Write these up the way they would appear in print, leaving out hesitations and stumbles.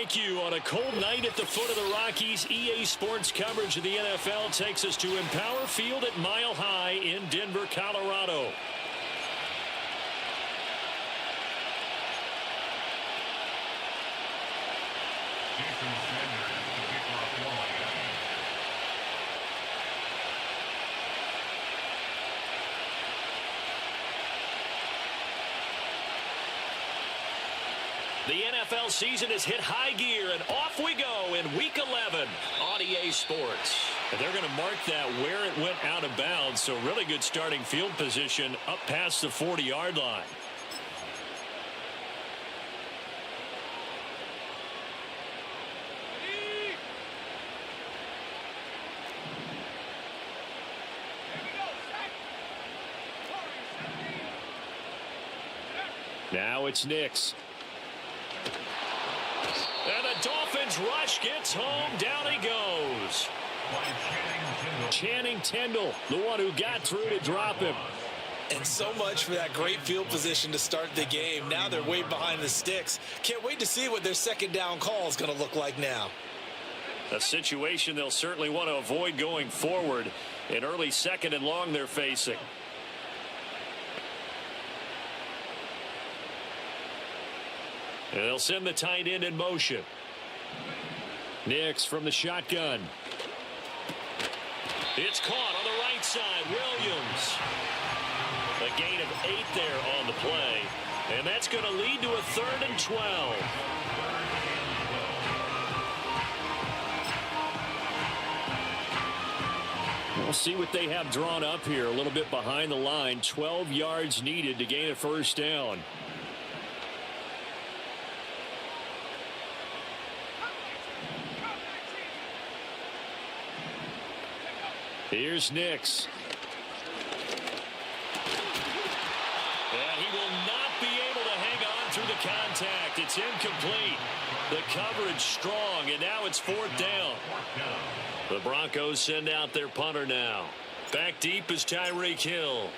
thank you. On a cold night at the foot of the Rockies, EA Sports coverage of the NFL takes us to Empower Field at Mile High in Denver, Colorado. The NFL season has hit high gear, and off we go in Week 11 on EA Sports. And they're going to mark that where it went out of bounds, so really good starting field position up past the 40-yard line. Now it's Nix. And the Dolphins rush gets home. Down he goes. Channing Tindall, the one who got through to drop him. And so much for that great field position to start the game. Now they're way behind the sticks. Can't wait to see what their second down call is going to look like now. A situation they'll certainly want to avoid going forward. An early second and long they're facing. And they'll send the tight end in motion. Nix from the shotgun. It's caught on the right side. Williams. A gain of 8 there on the play. And that's going to lead to a 3rd and 12. We'll see what they have drawn up here. A little bit behind the line. 12 yards needed to gain a first down. Here's Nix. And he will not be able to hang on through the contact. It's incomplete. The coverage strong, and now it's 4th down. The Broncos send out their punter now. Back deep is Tyreek Hill.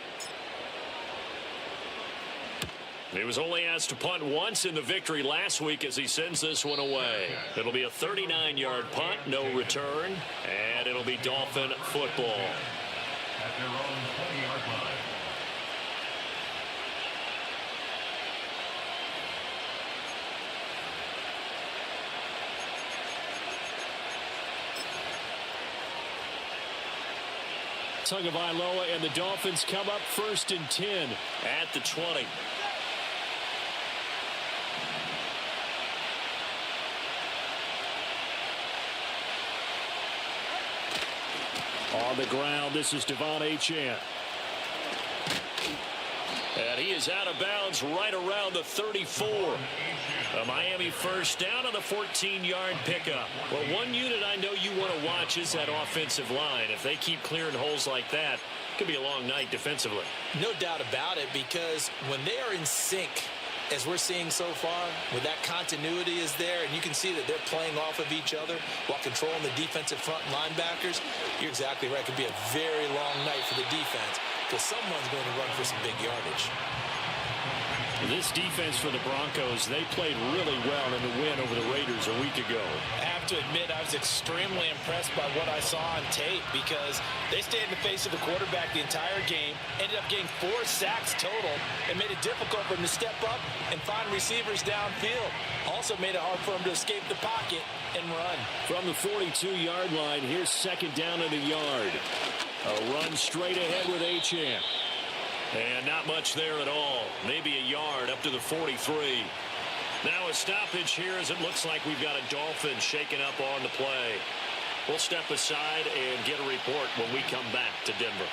He was only asked to punt once in the victory last week as he sends this one away. It'll be a 39-yard punt, no return, and it'll be Dolphin football. At their own 20-yard line. Tagovailoa and the Dolphins come up 1st and 10 at the 20. On the ground, this is Devon Achane. And he is out of bounds right around the 34. A Miami first down on the 14-yard pickup. Well, one unit I know you want to watch is that offensive line. If they keep clearing holes like that, it could be a long night defensively. No doubt about it, because when they are in sync, as we're seeing so far, with that continuity is there, and you can see that they're playing off of each other while controlling the defensive front linebackers, you're exactly right. It could be a very long night for the defense because someone's going to run for some big yardage. This defense for the Broncos, they played really well in the win over the Raiders a week ago. I have to admit, I was extremely impressed by what I saw on tape because they stayed in the face of the quarterback the entire game, ended up getting 4 sacks total, and made it difficult for him to step up and find receivers downfield. Also made it hard for him to escape the pocket and run. From the 42-yard line, here's 2nd down in the yard. A run straight ahead with Achane. And not much there at all. Maybe a yard up to the 43. Now a stoppage here as it looks like we've got a Dolphin shaking up on the play. We'll step aside and get a report when we come back to Denver.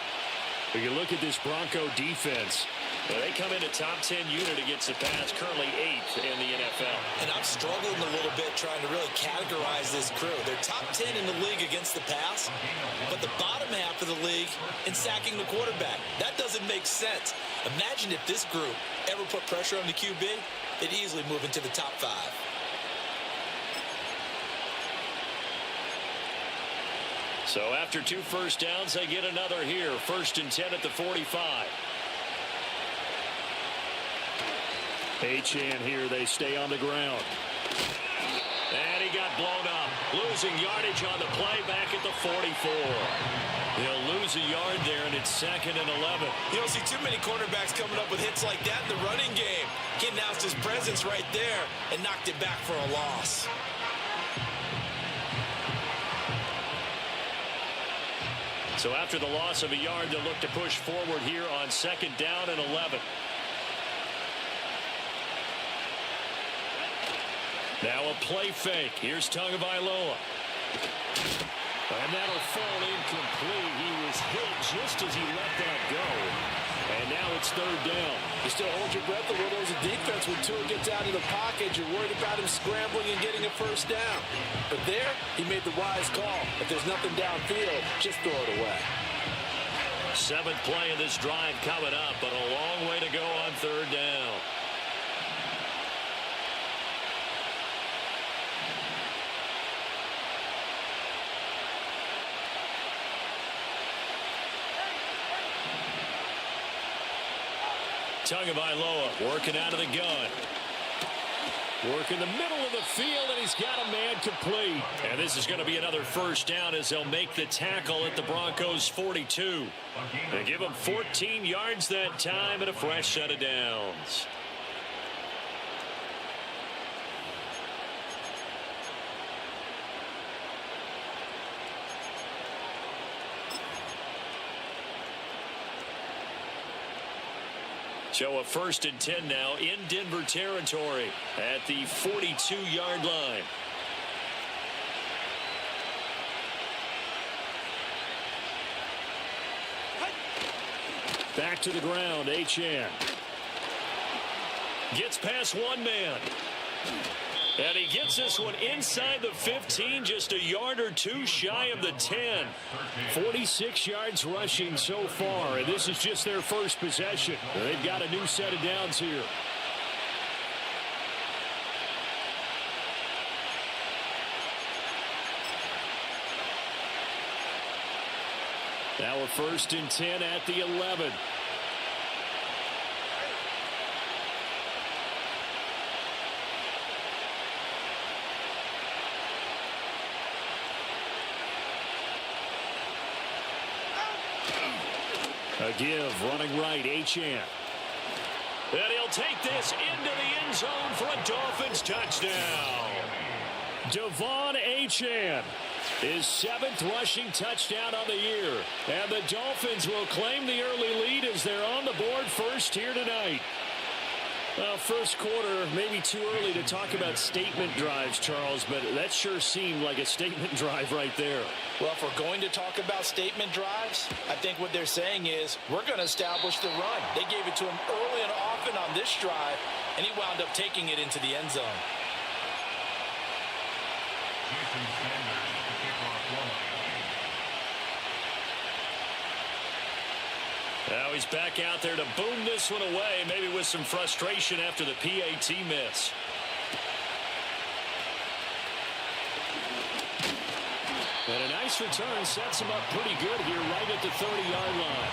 If you look at this Bronco defense, they come into top 10 unit against the pass, currently 8th in the NFL. And I'm struggling a little bit trying to really categorize this crew. They're top 10 in the league against the pass, but the bottom half of the league in sacking the quarterback. That doesn't make sense. Imagine if this group ever put pressure on the QB, they'd easily move into the top 5. So after 2 first downs, they get another here. 1st and 10 at the 45. Achane here, they stay on the ground. And losing yardage on the play back at the 44. They'll lose a yard there, and it's 2nd and 11. You don't see too many quarterbacks coming up with hits like that in the running game. He announced his presence right there and knocked it back for a loss. So after the loss of a yard, they'll look to push forward here on 2nd down and 11. Now a play fake. Here's Tagovailoa. And that'll fall incomplete. He was hit just as he let that go. And now it's 3rd down. You still hold your breath a little as a defense when Tua gets out of the pocket. You're worried about him scrambling and getting a first down. But there, he made the wise call. If there's nothing downfield, just throw it away. 7th play of this drive coming up, but a long way to go on 3rd down. Tagovailoa working out of the gun. Working the middle of the field, and he's got a man complete. And this is going to be another first down as they'll make the tackle at the Broncos' 42. They give him 14 yards that time and a fresh set of downs. So a 1st and 10 now in Denver territory at the 42-yard line. Back to the ground, Achane. Gets past one man. And he gets this one inside the 15, just a yard or two shy of the 10. 46 yards rushing so far, and this is just their first possession. They've got a new set of downs here. Now a 1st and 10 at the 11. A give, running right, Achane. And he'll take this into the end zone for a Dolphins touchdown. Devon Achane, his 7th rushing touchdown on the year. And the Dolphins will claim the early lead as they're on the board first here tonight. Well, first quarter, maybe too early to talk about statement drives, Charles, but that sure seemed like a statement drive right there. Well, if we're going to talk about statement drives, I think what they're saying is we're going to establish the run. They gave it to him early and often on this drive, and he wound up taking it into the end zone. Now he's back out there to boom this one away, maybe with some frustration after the PAT miss. And a nice return sets him up pretty good here right at the 30-yard line.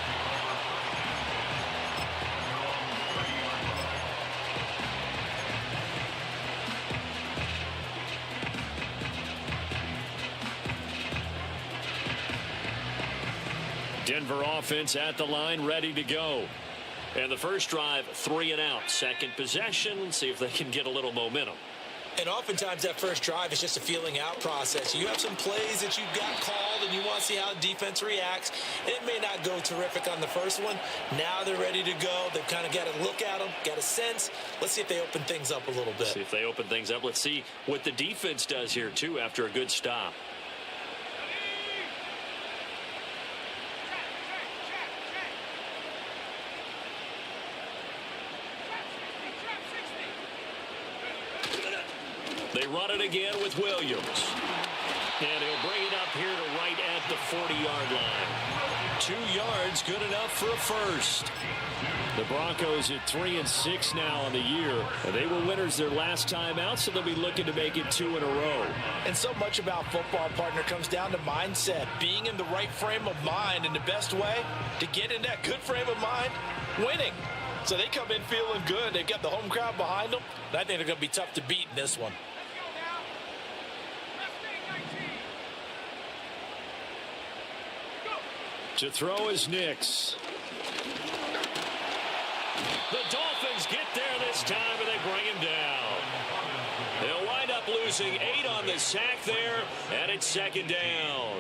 Denver offense at the line, ready to go. And the first drive, 3 and out. Second possession, let's see if they can get a little momentum. And oftentimes that first drive is just a feeling out process. You have some plays that you've got called and you want to see how the defense reacts. It may not go terrific on the first one. Now they're ready to go. They've kind of got to look at them, got a sense. Let's see if they open things up a little bit. See if they open things up. Let's see what the defense does here, too, after a good stop. They run it again with Williams. And he'll bring it up here to right at the 40-yard line. 2 yards, good enough for a first. The Broncos at 3-6 now on the year. They were winners their last time out, so they'll be looking to make it 2 in a row. And so much about football, partner, comes down to mindset. Being in the right frame of mind, and the best way to get in that good frame of mind, winning. So they come in feeling good. They've got the home crowd behind them. And I think they're going to be tough to beat in this one. To throw is Nix. The Dolphins get there this time, and they bring him down. They'll wind up losing 8 on the sack there, and it's second down.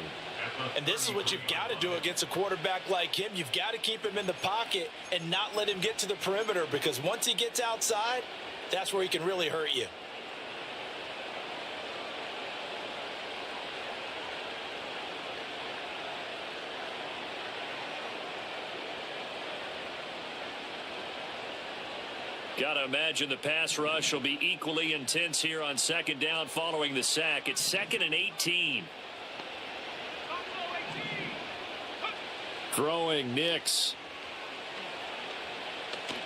And this is what you've got to do against a quarterback like him. You've got to keep him in the pocket and not let him get to the perimeter, because once he gets outside, that's where he can really hurt you. Got to imagine the pass rush will be equally intense here on second down following the sack. It's 2nd and 18. Throwing Nix.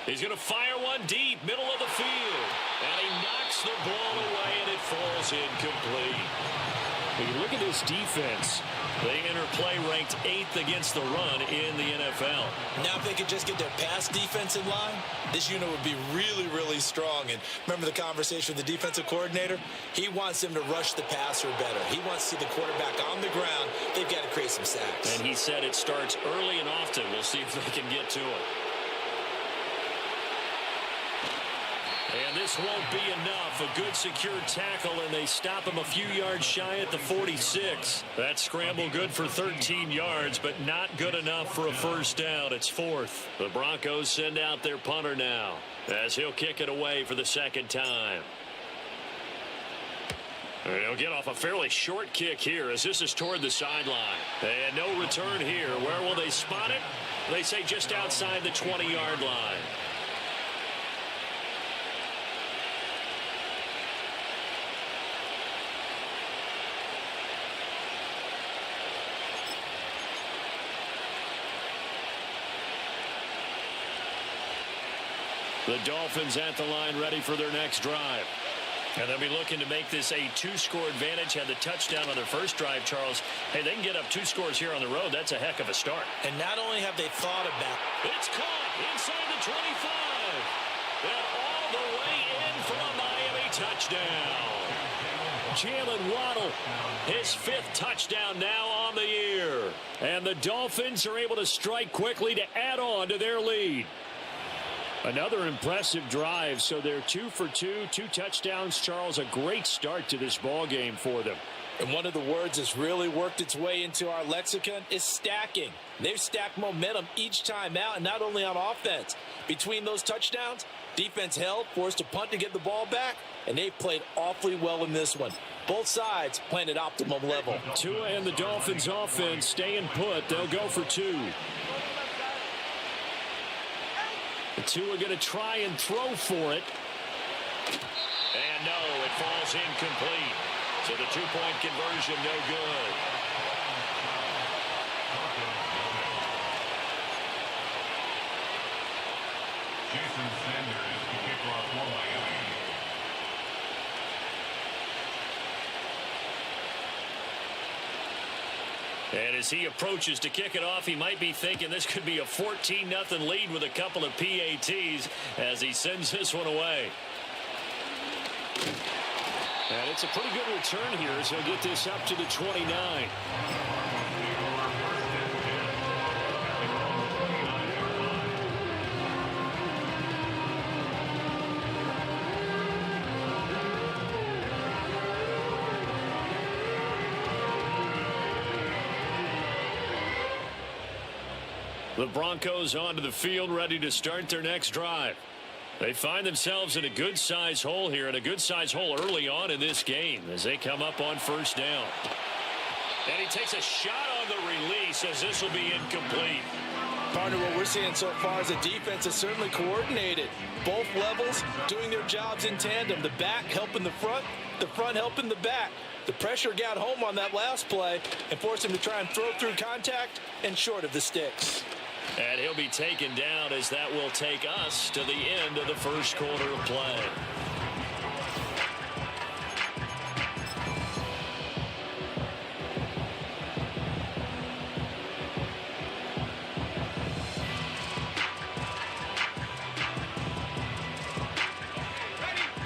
He's going to fire one deep, middle of the field. And he knocks the ball away, and it falls incomplete. When you look at this defense, they enter play ranked 8th against the run in the NFL. Now if they could just get their pass defense in line, this unit would be really, really strong. And remember the conversation with the defensive coordinator? He wants them to rush the passer better. He wants to see the quarterback on the ground. They've got to create some sacks. And he said it starts early and often. We'll see if they can get to it. And this won't be enough. A good secure tackle, and they stop him a few yards shy at the 46. That scramble good for 13 yards, but not good enough for a first down. It's 4th. The Broncos send out their punter now, as he'll kick it away for the second time. And he'll get off a fairly short kick here, as this is toward the sideline. And no return here. Where will they spot it? They say just outside the 20-yard line. The Dolphins at the line, ready for their next drive. And they'll be looking to make this a 2-score advantage. Had the touchdown on their first drive, Charles. Hey, they can get up 2 scores here on the road. That's a heck of a start. And not only have they thought about it. It's caught inside the 25. And all the way in for a Miami touchdown. Jalen Waddle, his 5th touchdown now on the year. And the Dolphins are able to strike quickly to add on to their lead. Another impressive drive, so they're 2 for 2, 2 touchdowns. Charles, a great start to this ball game for them. And one of the words that's really worked its way into our lexicon is stacking. They've stacked momentum each time out, and not only on offense. Between those touchdowns, defense held, forced a punt to get the ball back, and they've played awfully well in this one. Both sides playing at optimum level. Tua and the Dolphins offense staying put. They'll go for 2. The Tua going to try and throw for it. And no, it falls incomplete. So the 2-point conversion, no good. Jason Sanders to kick off for Miami. And as he approaches to kick it off, he might be thinking this could be a 14-0 lead with a couple of PATs as he sends this one away. And it's a pretty good return here as he'll get this up to the 29. The Broncos onto the field, ready to start their next drive. They find themselves in a good-sized hole here, and a good-sized hole early on in this game as they come up on first down. And he takes a shot on the release as this will be incomplete. Partner, what we're seeing so far is the defense is certainly coordinated. Both levels doing their jobs in tandem. The back helping the front helping the back. The pressure got home on that last play and forced him to try and throw through contact and short of the sticks. And he'll be taken down as that will take us to the end of the first quarter of play.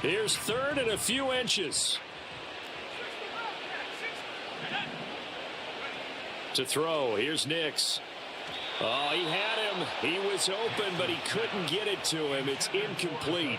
Here's 3rd and a few inches. To throw, here's Nix. Oh, he had him. He was open, but he couldn't get it to him. It's incomplete.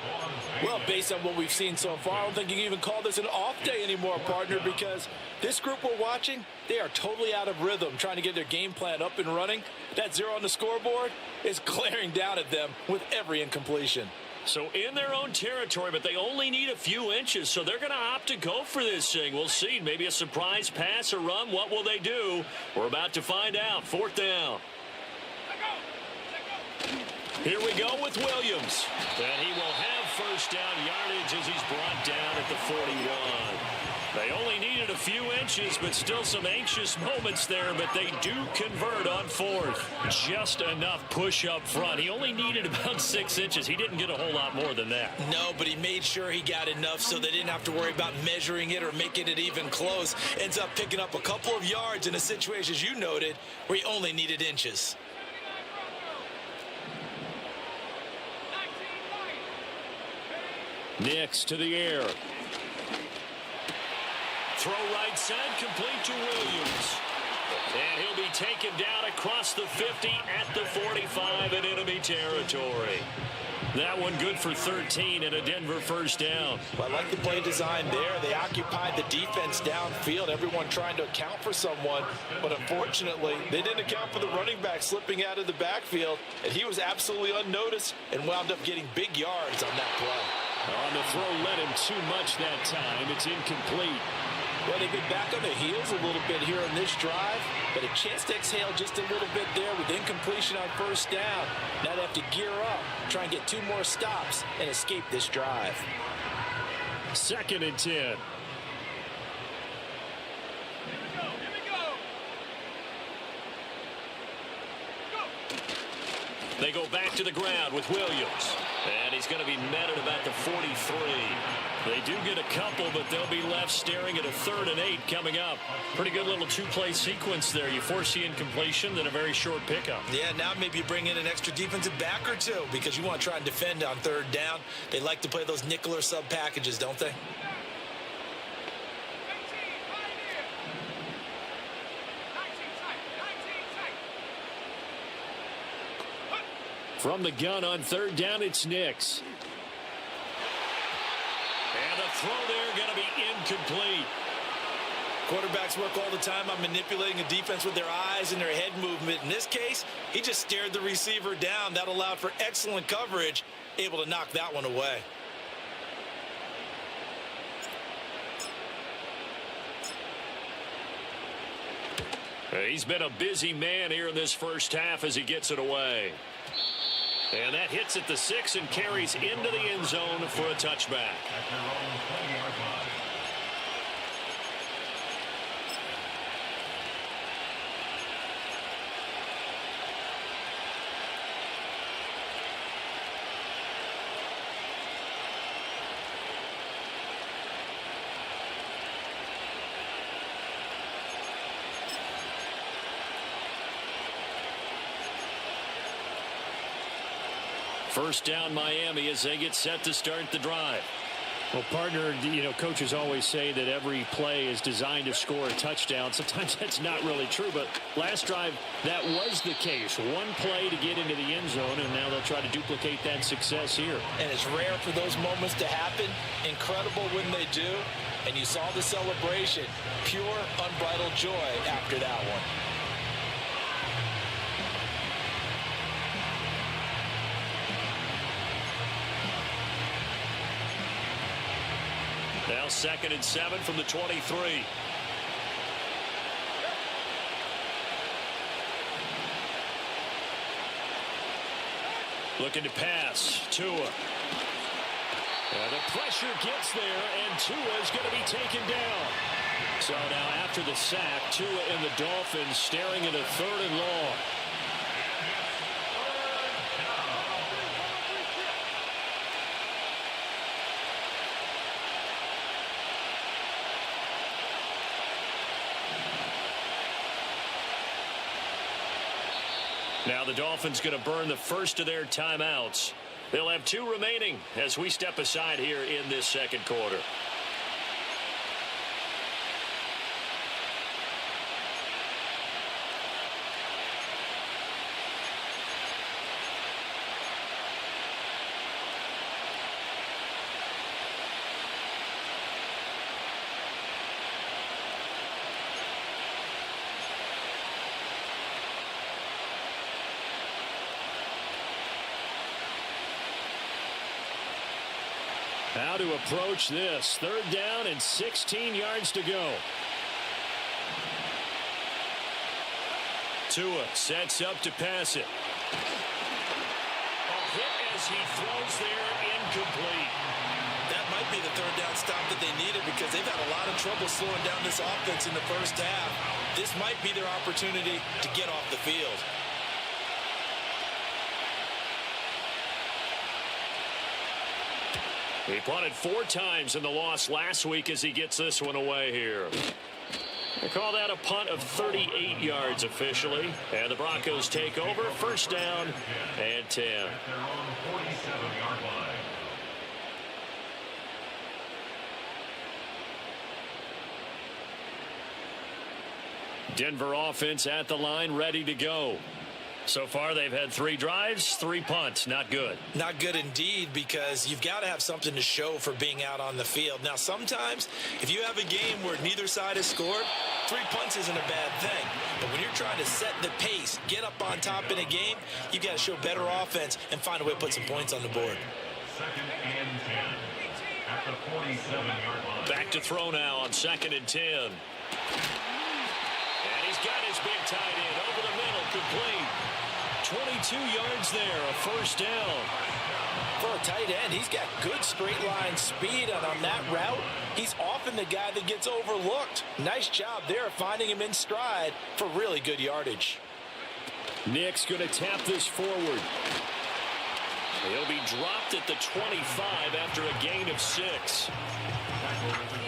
Well, based on what we've seen so far, I don't think you can even call this an off day anymore, partner, because this group we're watching, they are totally out of rhythm trying to get their game plan up and running. That 0 on the scoreboard is glaring down at them with every incompletion. So in their own territory, but they only need a few inches, so they're going to opt to go for this thing. We'll see. Maybe a surprise pass or run. What will they do? We're about to find out. 4th down. Here we go with Williams. And he will have first down yardage as he's brought down at the 41. They only needed a few inches, but still some anxious moments there, but they do convert on 4th. Just enough push up front. He only needed about 6 inches. He didn't get a whole lot more than that. No, but he made sure he got enough so they didn't have to worry about measuring it or making it even close. Ends up picking up a couple of yards in a situation, as you noted, where he only needed inches. Nix to the air. Throw right side, complete to Williams. And he'll be taken down across the 50 at the 45 in enemy territory. That one good for 13 and a Denver first down. Well, I like the play design there. They occupied the defense downfield, everyone trying to account for someone. But unfortunately, they didn't account for the running back slipping out of the backfield. And he was absolutely unnoticed and wound up getting big yards on that play. On the throw, led him too much that time. It's incomplete. Well, they've been back on their heels a little bit here on this drive, but a chance to exhale just a little bit there with incompletion on first down. Now they have to gear up, try and get 2 more stops and escape this drive. 2nd and 10. They go back to the ground with Williams. And he's going to be met at about the 43. They do get a couple, but they'll be left staring at a 3rd and 8 coming up. Pretty good little 2-play sequence there. You force the incompletion, then a very short pickup. Yeah, now maybe you bring in an extra defensive back or 2 because you want to try and defend on 3rd down. They like to play those nickel or sub packages, don't they? From the gun on 3rd down, it's Nix. And the throw there going to be incomplete. Quarterbacks work all the time on manipulating a defense with their eyes and their head movement. In this case, he just stared the receiver down. That allowed for excellent coverage, able to knock that one away. He's been a busy man here in this first half as he gets it away. And that hits at the 6 and carries into the end zone for a touchback. First down Miami as they get set to start the drive. Well, partner, coaches always say that every play is designed to score a touchdown. Sometimes that's not really true, but last drive, that was the case. One play to get into the end zone, and now they'll try to duplicate that success here. And it's rare for those moments to happen. Incredible when they do. And you saw the celebration. Pure, unbridled joy after that one. Now 2nd and 7 from the 23. Looking to pass. Tua. The pressure gets there, and Tua is going to be taken down. So now after the sack, Tua and the Dolphins staring at a 3rd and long. Now the Dolphins going to burn the first of their timeouts. They'll have 2 remaining as we step aside here in this 2nd quarter. How to approach this. 3rd down and 16 yards to go. Tua sets up to pass it. A hit as he throws there, incomplete. That might be the 3rd down stop that they needed because they've had a lot of trouble slowing down this offense in the first half. This might be their opportunity to get off the field. He punted 4 times in the loss last week as he gets this one away here. They call that a punt of 38 yards officially. And the Broncos take over. 1st down and 10. At their own 47-yard line. Denver offense at the line, ready to go. So far, they've had 3 drives, 3 punts. Not good. Not good indeed, because you've got to have something to show for being out on the field. Now, sometimes, if you have a game where neither side has scored, 3 punts isn't a bad thing. But when you're trying to set the pace, get up on top in a game, you've got to show better offense and find a way to put some points on the board. 2nd and 10. At the 47-yard line. Back to throw now on 2nd and 10. And he's got his big tight end over the middle, complete. 22 yards there, a 1st down. For a tight end, he's got good straight line speed, and on that route, he's often the guy that gets overlooked. Nice job there finding him in stride for really good yardage. Nick's going to tap this forward. He'll be dropped at the 25 after a gain of 6.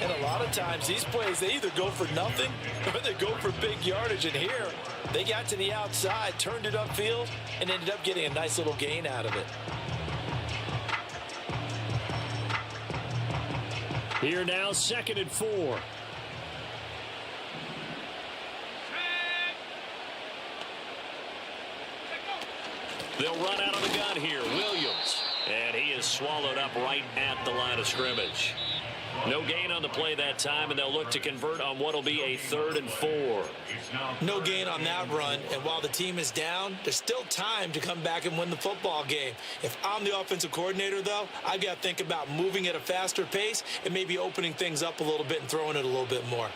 And a lot of times, these plays, they either go for nothing or they go for big yardage. And here, they got to the outside, turned it upfield, and ended up getting a nice little gain out of it. Here now, 2nd and 4. They'll run out of the gun here. Williams. And he is swallowed up right at the line of scrimmage. No gain on the play that time, and they'll look to convert on what will be a 3rd and 4. No gain on that run, and while the team is down, there's still time to come back and win the football game. If I'm the offensive coordinator, though, I've got to think about moving at a faster pace and maybe opening things up a little bit and throwing it a little bit more.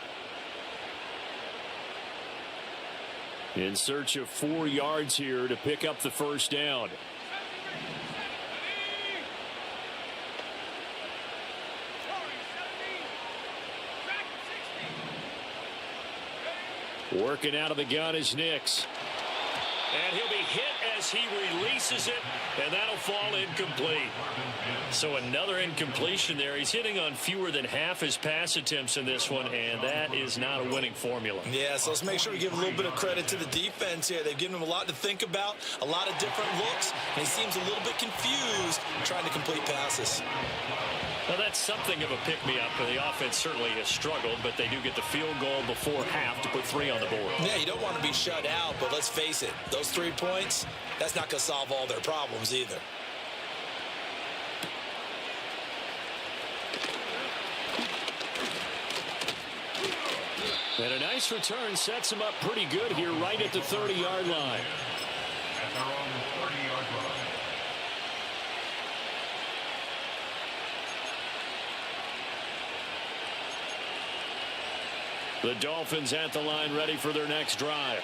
In search of 4 yards here to pick up the 1st down. Working out of the gun is Nix. And he'll be hit as he releases it, and that'll fall incomplete. So another incompletion there. He's hitting on fewer than half his pass attempts in this one, and that is not a winning formula. Yeah, so let's make sure we give a little bit of credit to the defense here. They've given him a lot to think about, a lot of different looks, and he seems a little bit confused trying to complete passes. Well, that's something of a pick-me-up. The offense certainly has struggled, but they do get the field goal before half to put 3 on the board. Yeah, you don't want to be shut out, but let's face it, those 3 points, that's not going to solve all their problems either. And a nice return sets him up pretty good here right at the 30-yard line. At their own 30-yard line. The Dolphins at the line ready for their next drive.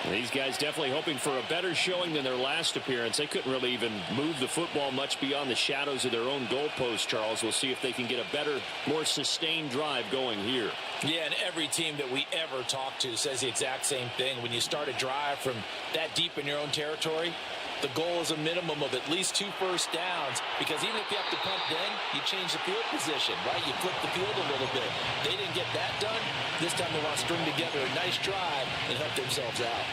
These guys definitely hoping for a better showing than their last appearance. They couldn't really even move the football much beyond the shadows of their own goalpost, Charles. We'll see if they can get a better, more sustained drive going here. Yeah, and every team that we ever talk to says the exact same thing. When you start a drive from that deep in your own territory, the goal is a minimum of at least 2 first downs, because even if you have to punt then, you change the field position, right? You flip the field a little bit. They didn't get that done. This time they want to string together a nice drive and help themselves out.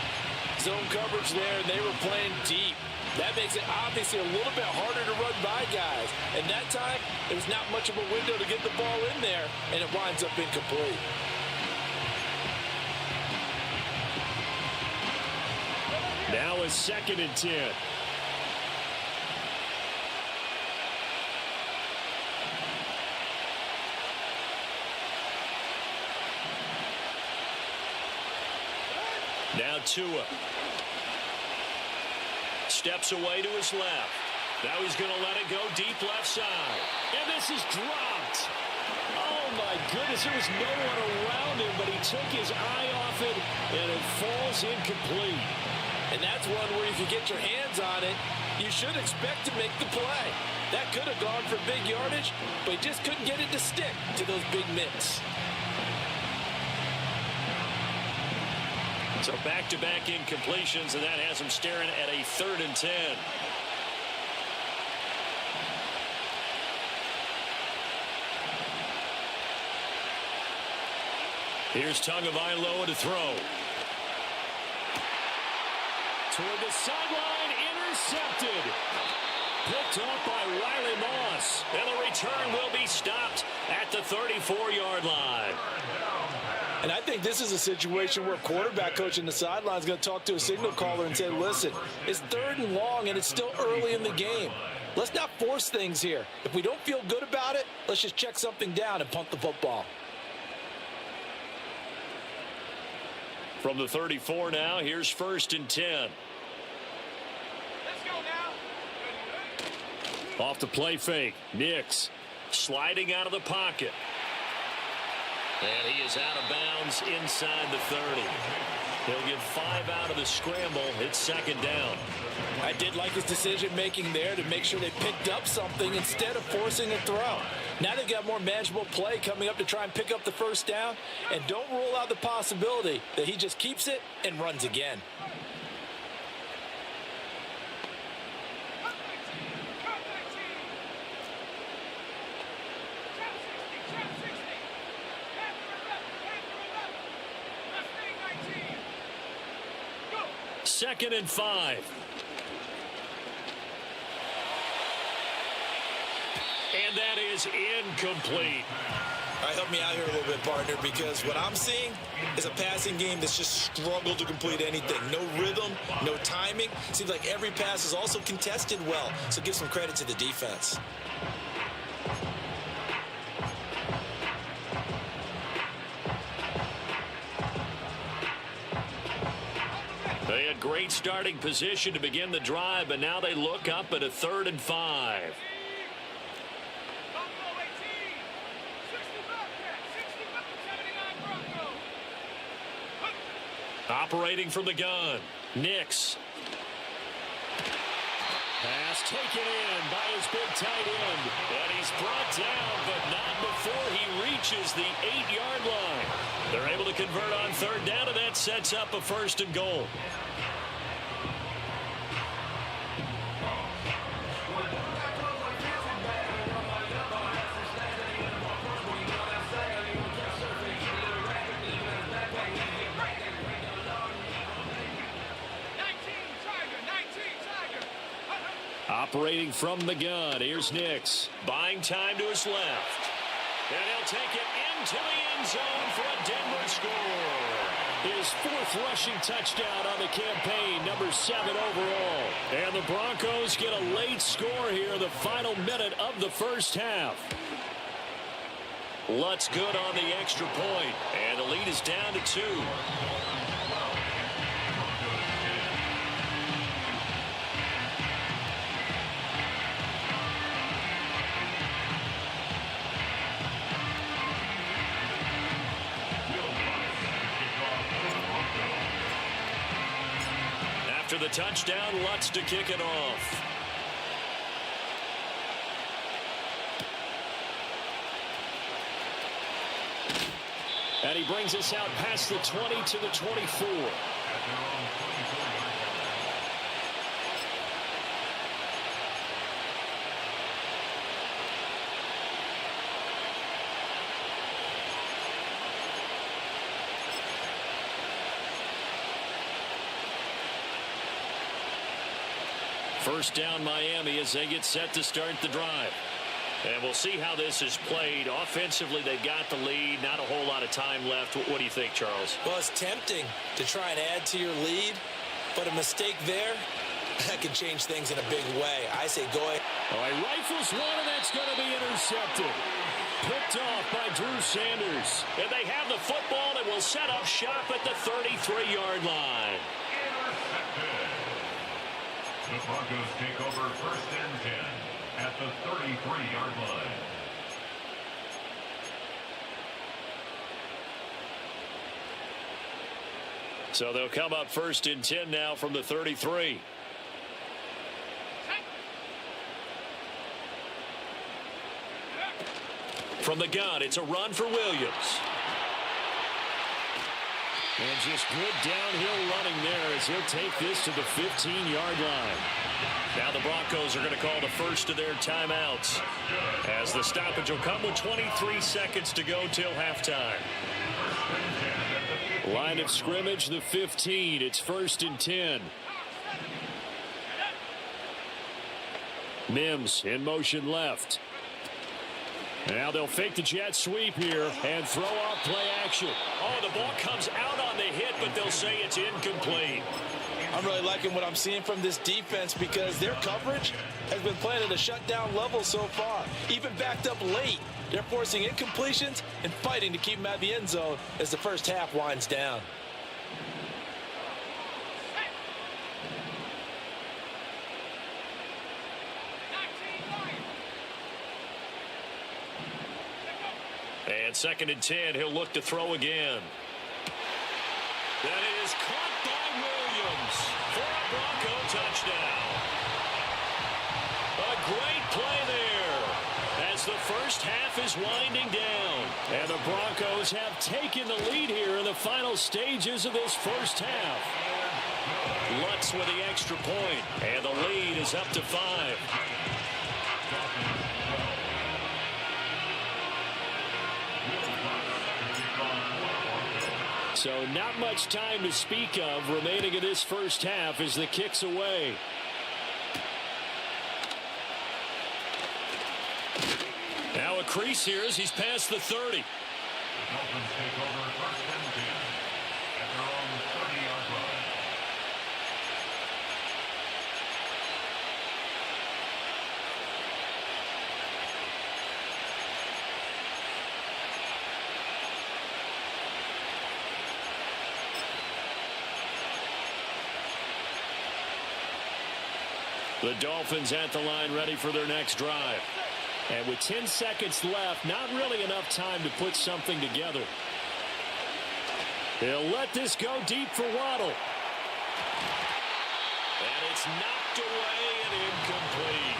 Zone coverage there, and they were playing deep. That makes it obviously a little bit harder to run by guys. And that time, there was not much of a window to get the ball in there, and it winds up incomplete. Now is 2nd and 10. Now Tua. Steps away to his left. Now he's going to let it go deep left side. And this is dropped. Oh, my goodness. There was no one around him, but he took his eye off it, and it falls incomplete. And that's one where if you get your hands on it, you should expect to make the play. That could have gone for big yardage, but he just couldn't get it to stick to those big mitts. So back-to-back incompletions, and that has him staring at a 3rd and 10. Here's Tagovailoa to throw. Toward the sideline, intercepted. Picked up by Riley Moss. And the return will be stopped at the 34-yard line. And I think this is a situation where quarterback coach in the sideline is going to talk to a signal caller and say, listen, it's 3rd and long and it's still early in the game. Let's not force things here. If we don't feel good about it, let's just check something down and punt the football. From the 34 now, here's 1st and 10. Let's go now. Off the play fake. Nix sliding out of the pocket. And he is out of bounds inside the 30. He'll get 5 out of the scramble. It's 2nd down. I did like his decision-making there to make sure they picked up something instead of forcing a throw. Now they've got more manageable play coming up to try and pick up the 1st down. And don't rule out the possibility that he just keeps it and runs again. Second and 5. And that is incomplete. All right, help me out here a little bit, partner, because what I'm seeing is a passing game that's just struggled to complete anything. No rhythm, no timing. Seems like every pass is also contested well, so give some credit to the defense. They had great starting position to begin the drive, but now they look up at a 3rd and 5. Operating from the gun, Nix. Pass taken in by his big tight end. And he's brought down, but not before he reaches the 8-yard line. They're able to convert on 3rd down, and that sets up a 1st and goal. Operating from the gun, here's Nix. Buying time to his left. And he'll take it into the end zone for a Denver score. His 4th rushing touchdown on the campaign, number 7 overall. And the Broncos get a late score here in the final minute of the 1st half. Lutz good on the extra point, and the lead is down to 2. After the touchdown, Lutz to kick it off. And he brings us out past the 20 to the 24. First down Miami as they get set to start the drive. And we'll see how this is played. Offensively, they've got the lead. Not a whole lot of time left. What do you think, Charles? Well, it's tempting to try and add to your lead, but a mistake there, that can change things in a big way. I say go ahead. All right, rifles one, and that's going to be intercepted. Picked off by Drew Sanders. And they have the football and will set up shop at the 33-yard line. The Broncos take over 1st and 10 at the 33-yard line. So they'll come up 1st and 10 now from the 33. From the gun, it's a run for Williams. And just good downhill running there as he'll take this to the 15-yard line. Now the Broncos are going to call the first of their timeouts as the stoppage will come with 23 seconds to go till halftime. Line of scrimmage, the 15. It's 1st and 10. Mims in motion left. Now they'll fake the jet sweep here and throw off play action. Oh, the ball comes out on the hit, but they'll say it's incomplete. I'm really liking what I'm seeing from this defense because their coverage has been playing at a shutdown level so far. Even backed up late, they're forcing incompletions and fighting to keep them out of the end zone as the first half winds down. And 2nd and 10, he'll look to throw again. That is caught by Williams for a Bronco touchdown. A great play there as the first half is winding down. And the Broncos have taken the lead here in the final stages of this first half. Lutz with the extra point, and the lead is up to 5. So not much time to speak of remaining in this first half as the kick's away. Now a crease here as he's past the 30. The Dolphins take over 1st and 10 at their own 30-yard line. The Dolphins at the line ready for their next drive. And with 10 seconds left, not really enough time to put something together. They'll let this go deep for Waddle. And it's knocked away and incomplete.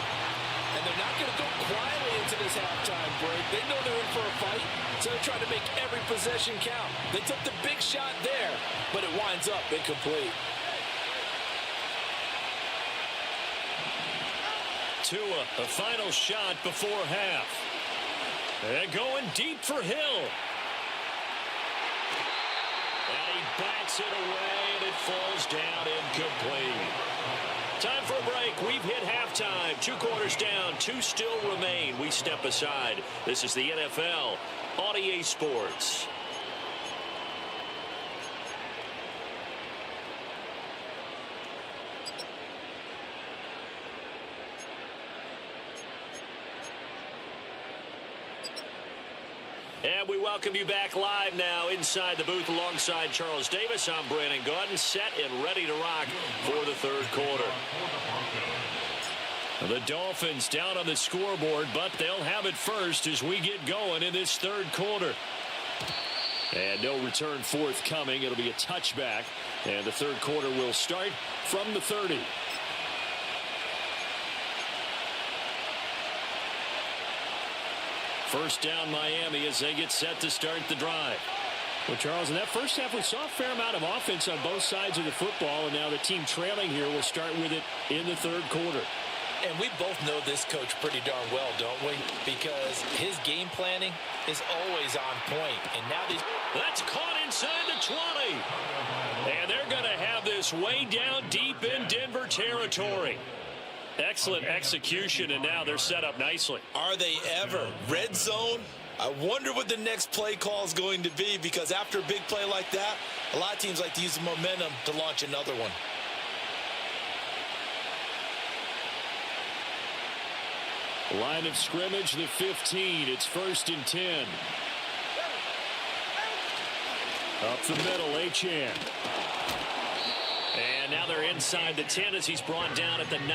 And they're not going to go quietly into this halftime break. They know they're in for a fight, so they're trying to make every possession count. They took the big shot there, but it winds up incomplete. Tua, a final shot before half. And going deep for Hill. And he bats it away, and it falls down incomplete. Time for a break. We've hit halftime. 2 quarters down, 2 still remain. We step aside. This is the NFL on EA Sports. And we welcome you back live now inside the booth alongside Charles Davis. I'm Brandon Gaudin, set and ready to rock for the 3rd quarter. The Dolphins down on the scoreboard, but they'll have it first as we get going in this 3rd quarter. And no return forthcoming. It'll be a touchback. And the 3rd quarter will start from the 30. First down Miami as they get set to start the drive. Well, Charles, in that first half, we saw a fair amount of offense on both sides of the football, and now the team trailing here will start with it in the 3rd quarter. And we both know this coach pretty darn well, don't we? Because his game planning is always on point. And now that's caught inside the 20. And they're going to have this way down deep in Denver territory. Excellent execution, and now they're set up nicely. Are they ever? Red zone? I wonder what the next play call is going to be, because after a big play like that, a lot of teams like to use the momentum to launch another one. Line of scrimmage, the 15. It's 1st and 10. Up the middle, Achane. And And now they're inside the 10 as he's brought down at the 9.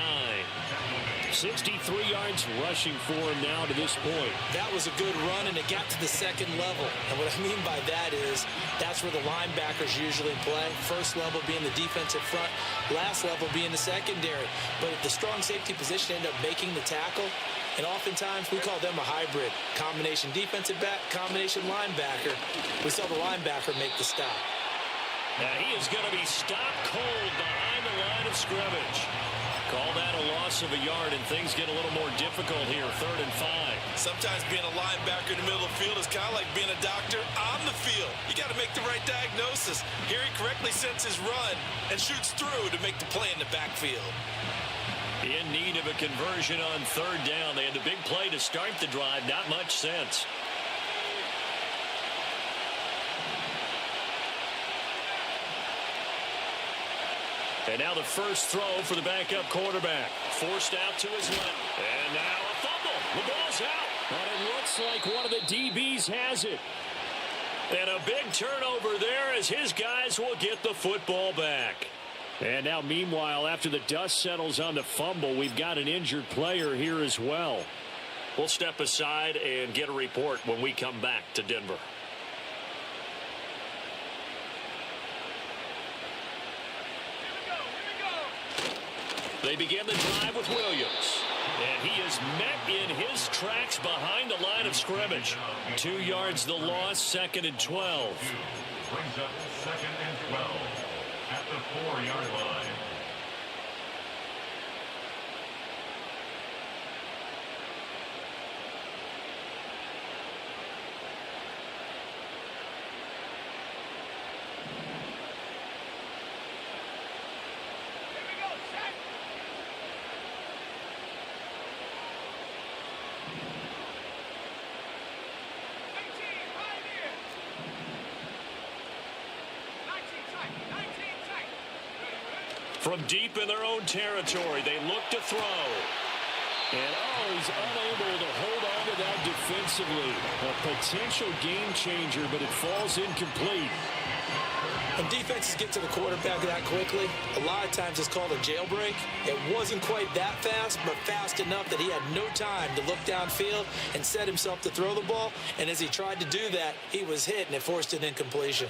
63 yards rushing for him now to this point. That was a good run, and it got to the second level. And what I mean by that is that's where the linebackers usually play. First level being the defensive front, last level being the secondary. But the strong safety position ended up making the tackle. And oftentimes we call them a hybrid. Combination defensive back, combination linebacker. We saw the linebacker make the stop. Now he is going to be stopped cold behind the line of scrimmage. Call that a loss of a yard, and things get a little more difficult here, 3rd and 5. Sometimes being a linebacker in the middle of the field is kind of like being a doctor on the field. You got to make the right diagnosis. Here he correctly sets his run and shoots through to make the play in the backfield. In need of a conversion on 3rd down. They had the big play to start the drive. Not much sense. And now the first throw for the backup quarterback. Forced out to his left. And now a fumble. The ball's out. But it looks like one of the DBs has it. And a big turnover there as his guys will get the football back. And now, meanwhile, after the dust settles on the fumble, we've got an injured player here as well. We'll step aside and get a report when we come back to Denver. They begin the drive with Williams. And he is met in his tracks behind the line of scrimmage. 2 yards the loss, 2nd and 12. Brings up 2nd and 12 at the 4-yard line. From deep in their own territory, they look to throw. And, he's unable to hold on to that defensively. A potential game changer, but it falls incomplete. When defenses get to the quarterback that quickly, a lot of times it's called a jailbreak. It wasn't quite that fast, but fast enough that he had no time to look downfield and set himself to throw the ball. And as he tried to do that, he was hit, and it forced an incompletion.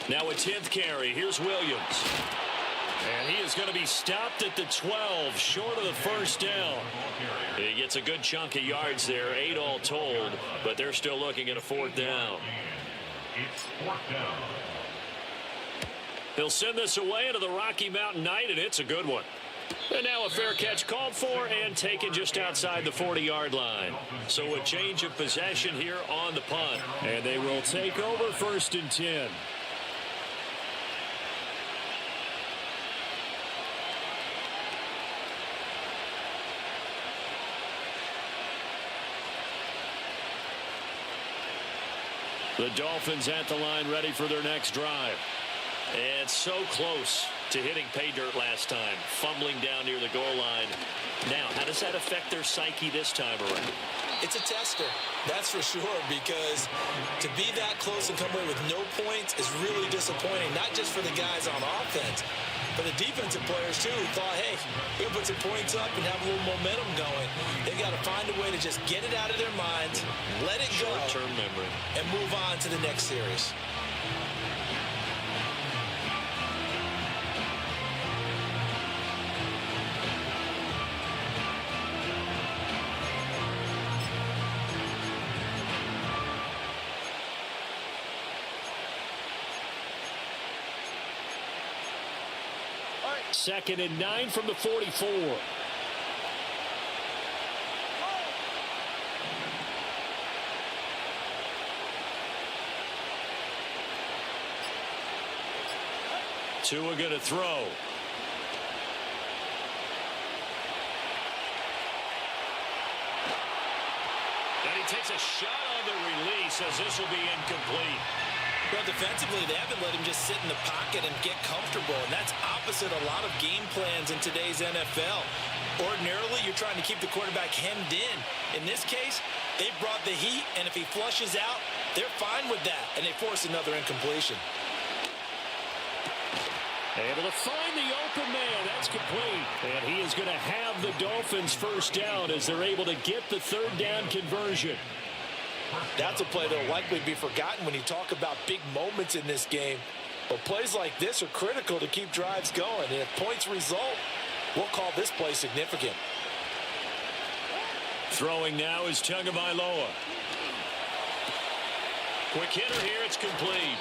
Now a 10th carry. Here's Williams. And he is going to be stopped at the 12, short of the first down. He gets a good chunk of yards there, 8 all told, but they're still looking at a 4th down. It's 4th down. He'll send this away into the Rocky Mountain Night, and it's a good one. And now a fair catch called for and taken just outside the 40-yard line. So a change of possession here on the punt. And they will take over 1st and 10. The Dolphins at the line, ready for their next drive. And so close to hitting pay dirt last time, fumbling down near the goal line. Now, how does that affect their psyche this time around? It's a tester, that's for sure, because to be that close and come away with no points is really disappointing, not just for the guys on offense, but the defensive players, too, who thought, hey, we're going to put some points up and have a little momentum going. They've got to find a way to just get it out of their minds, let it go, short-term memory, and move on to the next series. Second and 9 from the 44. Tua going to throw. And he takes a shot on the release as this will be incomplete. Well, defensively, they haven't let him just sit in the pocket and get comfortable, and that's opposite a lot of game plans in today's NFL. Ordinarily, you're trying to keep the quarterback hemmed in. In this case, they brought the heat, and if he flushes out, they're fine with that, and they force another incompletion. Able to find the open man. That's complete. And he is going to have the Dolphins first down as they're able to get the third down conversion. That's a play that will likely be forgotten when you talk about big moments in this game. But plays like this are critical to keep drives going. And if points result, we'll call this play significant. Throwing now is Tagovailoa. Quick hitter here. It's complete.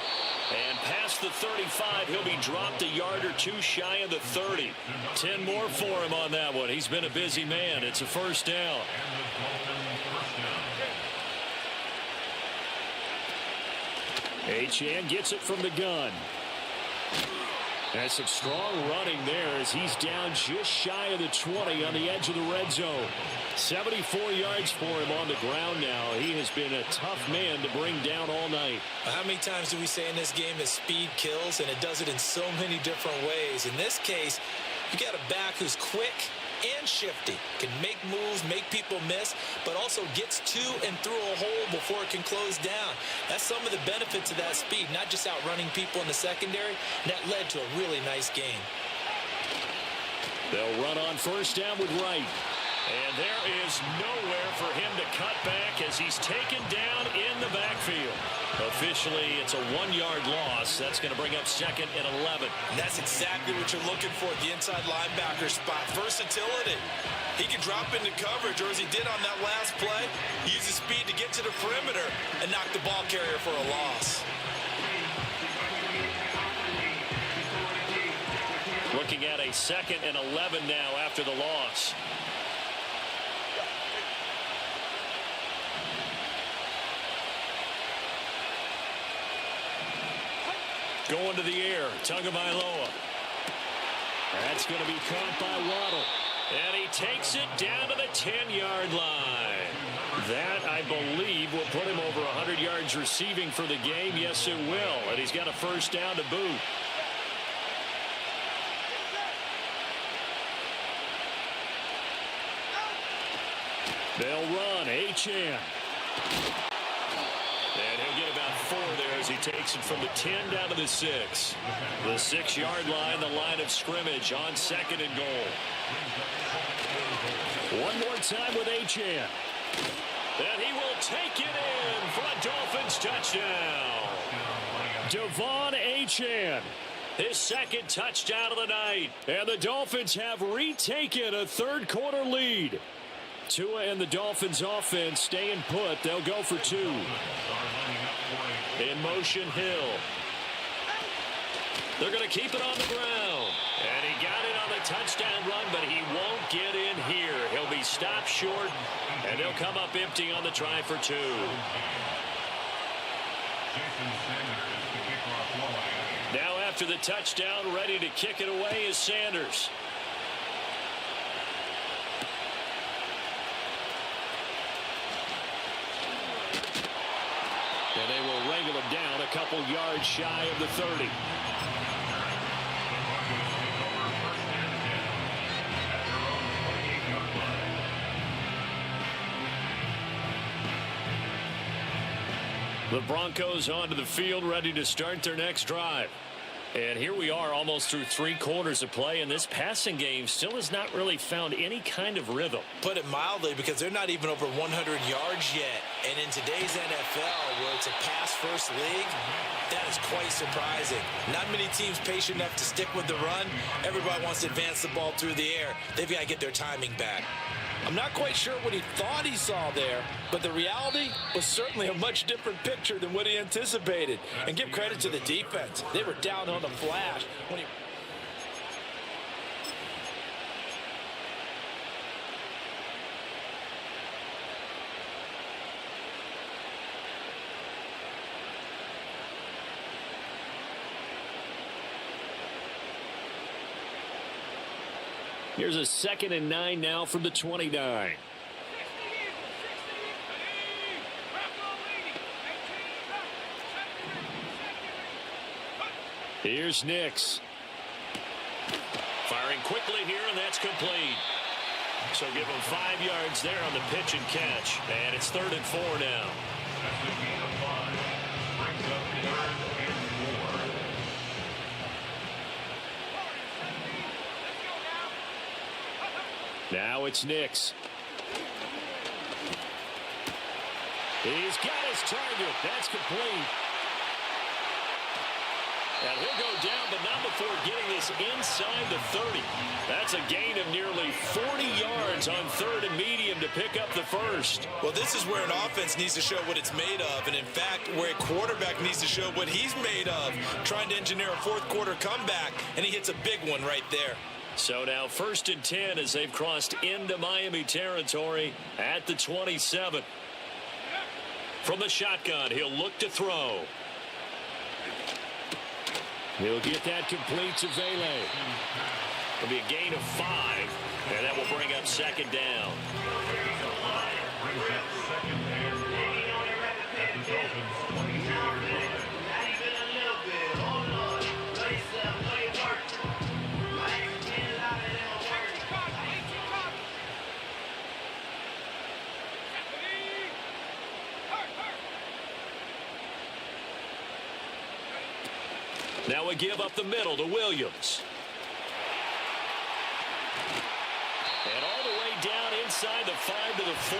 And past the 35, he'll be dropped a yard or two shy of the 30. 10 more for him on that one. He's been a busy man. It's a first down. Achane gets it from the gun. That's some strong running there as he's down just shy of the 20 on the edge of the red zone. 74 yards for him on the ground now. He has been a tough man to bring down all night. How many times do we say in this game that speed kills, and it does it in so many different ways? In this case, you got a back who's quick and shifty, can make moves, make people miss, but also gets to and through a hole before it can close down. That's some of the benefits of that speed, not just outrunning people in the secondary. And that led to a really nice game. They'll run on first down with Wright. And there is nowhere for him to cut back as he's taken down in the backfield. Officially, it's a 1-yard loss. That's going to bring up 2nd and 11. And that's exactly what you're looking for at the inside linebacker spot. Versatility. He can drop into coverage, or as he did on that last play, he uses speed to get to the perimeter and knock the ball carrier for a loss. Looking at a 2nd and 11 now after the loss. Going to the air, Tagovailoa. That's going to be caught by Waddle. And he takes it down to the 10-yard line. That, I believe, will put him over 100 yards receiving for the game. Yes, it will. And he's got a first down to boot. They'll run. Achane. And he'll get about 4 there as he takes it from the 10 down to the 6. The 6-yard line, the line of scrimmage on 2nd and goal. One more time with Achane. And he will take it in for a Dolphins touchdown. Devon Achane. His 2nd touchdown of the night. And the Dolphins have retaken a third-quarter lead. Tua and the Dolphins offense staying put. They'll go for 2. In motion, Hill. They're going to keep it on the ground. And he got it on the touchdown run, but he won't get in here. He'll be stopped short, and they'll come up empty on the try for 2. Now after the touchdown, ready to kick it away is Sanders. And they will wrangle him down a couple yards shy of the 30. The Broncos onto the field, ready to start their next drive. And here we are almost through 3 quarters of play, and this passing game still has not really found any kind of rhythm. Put it mildly, because they're not even over 100 yards yet. And in today's NFL, where it's a pass-first league, that is quite surprising. Not many teams patient enough to stick with the run. Everybody wants to advance the ball through the air. They've got to get their timing back. I'm not quite sure what he thought he saw there, but the reality was certainly a much different picture than what he anticipated. And give credit to the defense. They were down on the flash. Here's a 2nd and 9 now from the 29. Here's Nix. Firing quickly here, and that's complete. So give him 5 yards there on the pitch and catch. And it's 3rd and 4 now. Now it's Nix. He's got his target. That's complete. And he'll go down, but not before getting this inside the 30. That's a gain of nearly 40 yards on third and medium to pick up the first. Well, this is where an offense needs to show what it's made of, and in fact, where a quarterback needs to show what he's made of, trying to engineer a fourth quarter comeback, and he hits a big one right there. So now 1st and 10 as they've crossed into Miami territory at the 27. From the shotgun, he'll look to throw. He'll get that complete to Vele. It'll be a gain of 5, and that will bring up 2nd down. Brings up 2nd and 5 at the Dolphins 22-yard line. Now we give up the middle to Williams. And all the way down inside the 5 to the 4.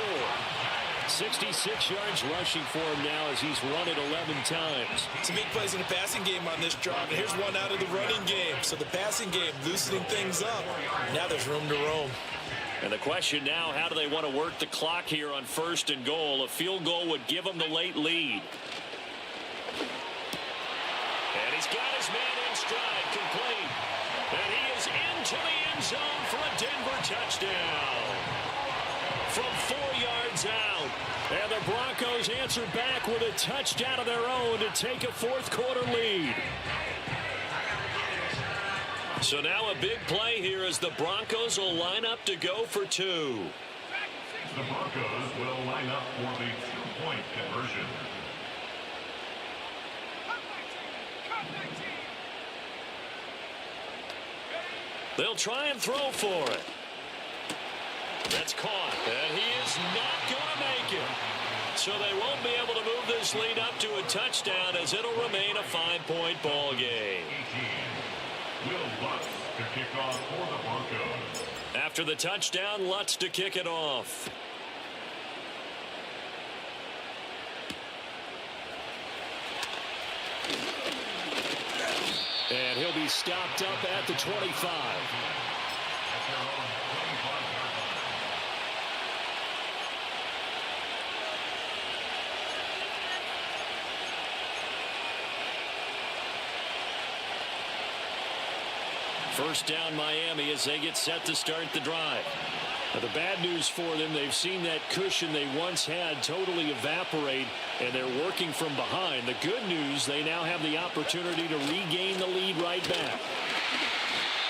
66 yards rushing for him now as he's run it 11 times. Some big plays in the passing game on this drive, and here's one out of the running game. So the passing game loosening things up. Now there's room to roam. And the question now, how do they want to work the clock here on 1st and goal? A field goal would give them the late lead. And he's got his man in stride, complete. And he is into the end zone for a Denver touchdown. From 4 yards out. And the Broncos answer back with a touchdown of their own to take a fourth quarter lead. So now a big play here as the Broncos will line up to go for 2. The Broncos will line up for the 2-point conversion. They'll try and throw for it. That's caught. And he is not going to make it. So they won't be able to move this lead up to a touchdown as it'll remain a 5-point ball game. 18. Will Lutz to kick off for the Broncos. After the touchdown, Lutz to kick it off. And he'll be stopped up at the 25. First down Miami as they get set to start the drive. Now, the bad news for them, they've seen that cushion they once had totally evaporate, and they're working from behind. The good news, they now have the opportunity to regain the lead right back.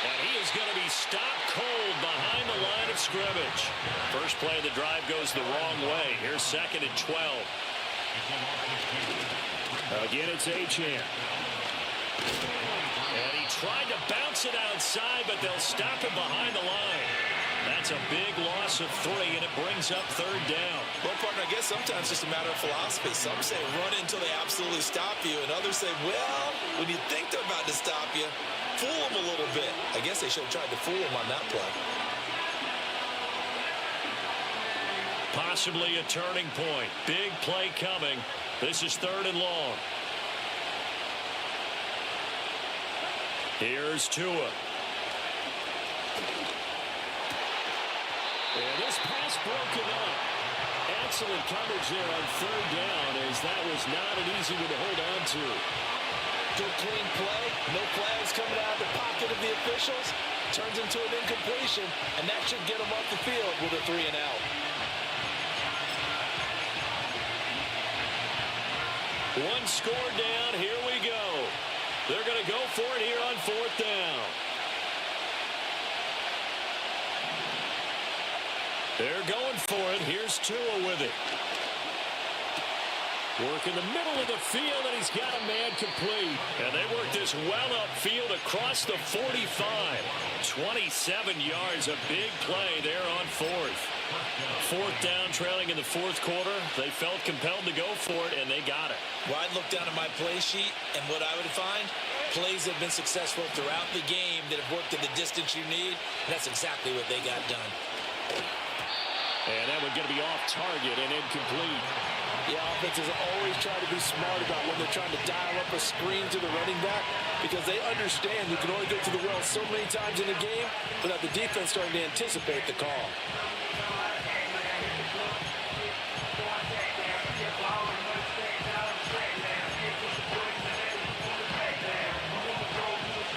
And he is going to be stopped cold behind the line of scrimmage. First play of the drive goes the wrong way. Here's 2nd and 12. Again, it's Achane. And he tried to bounce it outside, but they'll stop him behind the line. That's a big loss of 3, and it brings up 3rd down. Well, partner, I guess sometimes it's just a matter of philosophy. Some say run until they absolutely stop you, and others say, well, when you think they're about to stop you, fool them a little bit. I guess they should have tried to fool them on that play. Possibly a turning point. Big play coming. This is 3rd and long. Here's Tua. And this pass broken up. Excellent coverage there on 3rd down, as that was not an easy one to hold on to. Good clean play. No flags coming out of the pocket of the officials. Turns into an incompletion, and that should get them off the field with a 3 and out. One score down. Here we go. They're going to go for it here on 4th down. They're going for it. Here's Tua with it. Work in the middle of the field, and he's got a man complete. And they work this well upfield across the 45. 27 yards, a big play there on 4th. 4th down, trailing in the 4th quarter. They felt compelled to go for it, and they got it. Well, I'd look down at my play sheet, and what I would find, plays that have been successful throughout the game that have worked at the distance you need. And that's exactly what they got done. And that one's going to be off target and incomplete. Yeah, offenses always try to be smart about when they're trying to dial up a screen to the running back because they understand you can only get to the well so many times in a game without the defense starting to anticipate the call.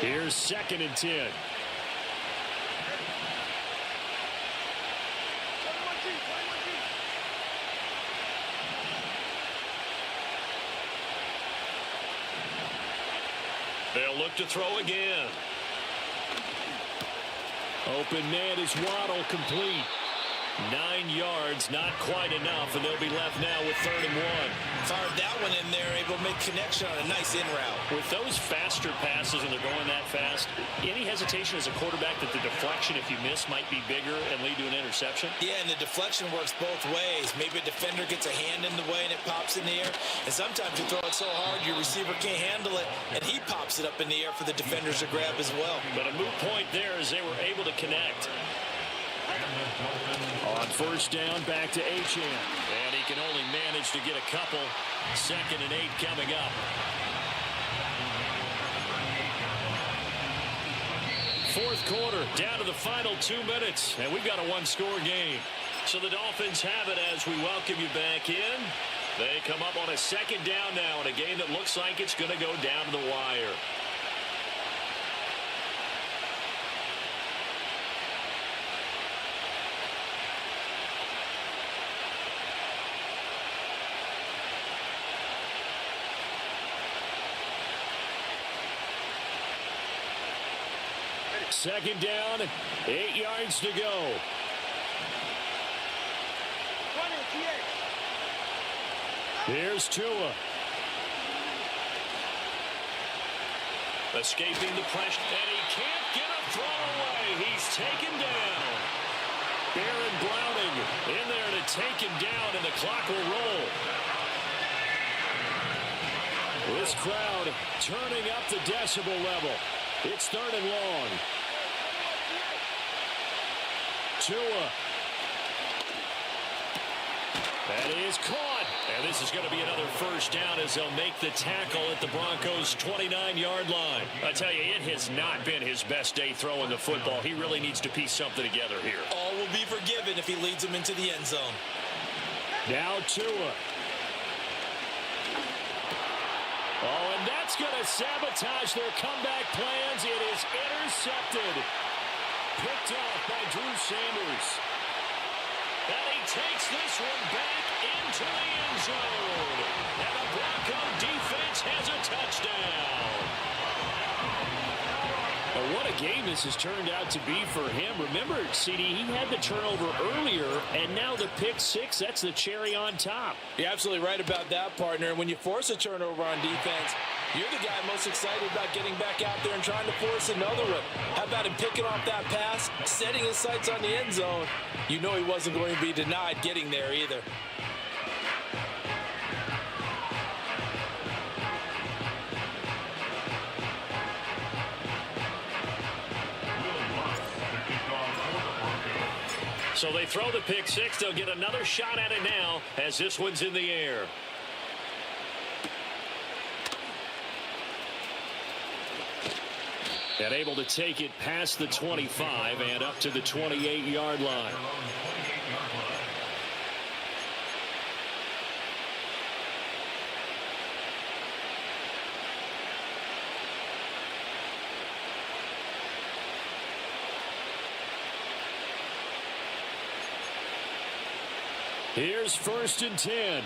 Here's 2nd and 10. They'll look to throw again. Open man is Waddle, complete. 9 yards, not quite enough, and they'll be left now with 3rd and 1. Fired that one in there, able to make connection on a nice in route. With those faster passes and they're going that fast, any hesitation as a quarterback that the deflection, if you miss, might be bigger and lead to an interception? Yeah, and the deflection works both ways. Maybe a defender gets a hand in the way and it pops in the air. And sometimes you throw it so hard your receiver can't handle it, and he pops it up in the air for the defenders to grab as well. But a moot point there as they were able to connect. On 1st down, back to Achane. And he can only manage to get a couple. 2nd and 8 coming up. 4th quarter, down to the final 2 minutes. And we've got a 1-score game. So the Dolphins have it as we welcome you back in. They come up on a 2nd down now in a game that looks like it's going to go down to the wire. Second down, 8 yards to go. Here's Tua. Escaping the pressure, and he can't get a throw away. He's taken down. Baron Browning in there to take him down, and the clock will roll. This crowd turning up the decibel level. It's 3rd and long. Tua. That is caught. And this is going to be another 1st down as they'll make the tackle at the Broncos' 29-yard line. I tell you, it has not been his best day throwing the football. He really needs to piece something together here. All will be forgiven if he leads them into the end zone. Now Tua. Oh, and that's going to sabotage their comeback plans. It is intercepted. Picked off by Drew Sanders. And he takes this one back into the end zone. And the Bronco defense has a touchdown. And what a game this has turned out to be for him. Remember, CD, he had the turnover earlier, and now the pick 6, that's the cherry on top. You're absolutely right about that, partner. When you force a turnover on defense, you're the guy most excited about getting back out there and trying to force another one. How about him picking off that pass, setting his sights on the end zone? You know he wasn't going to be denied getting there either. So they throw the pick 6. They'll get another shot at it now as this one's in the air. And able to take it past the 25 and up to the 28-yard line. Here's 1st and 10.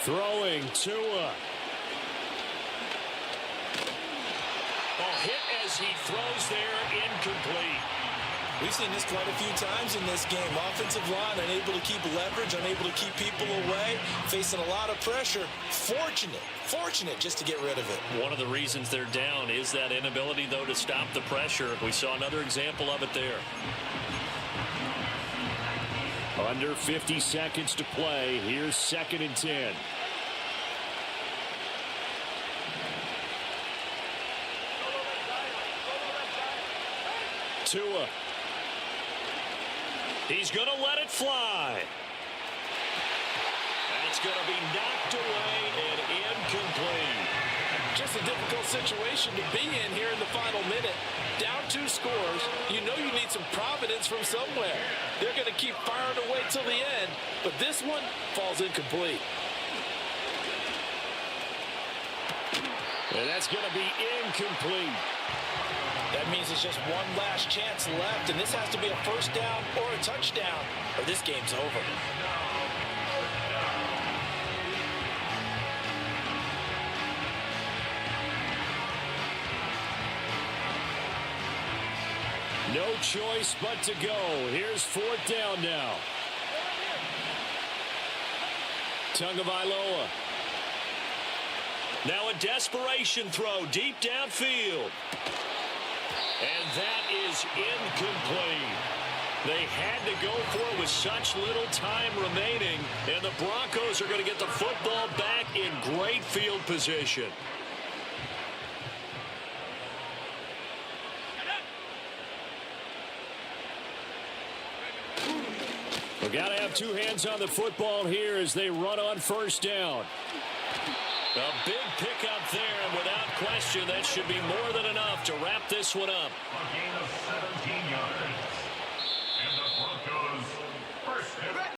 Throwing Tua. Hit as he throws there, incomplete. We've seen this quite a few times in this game. Offensive line unable to keep leverage, unable to keep people away, facing a lot of pressure. Fortunate just to get rid of it. One of the reasons they're down is that inability, though, to stop the pressure. We saw another example of it there. Under 50 seconds to play. Here's 2nd and 10. Tua. He's going to let it fly. That's going to be knocked away and incomplete. Just a difficult situation to be in here in the final minute. Down 2 scores, you know you need some providence from somewhere. They're going to keep firing away till the end, but this one falls incomplete. And that's going to be incomplete. That means it's just one last chance left, and this has to be a first down or a touchdown, or this game's over. No choice but to go. Here's 4th down now. Tagovailoa. Now a desperation throw deep downfield. And that is incomplete. They had to go for it with such little time remaining, and the Broncos are going to get the football back in great field position. We got to have 2 hands on the football here as they run on 1st down. A big pickup there, and without question, that should be more than enough to wrap this one up. A gain of 17 yards.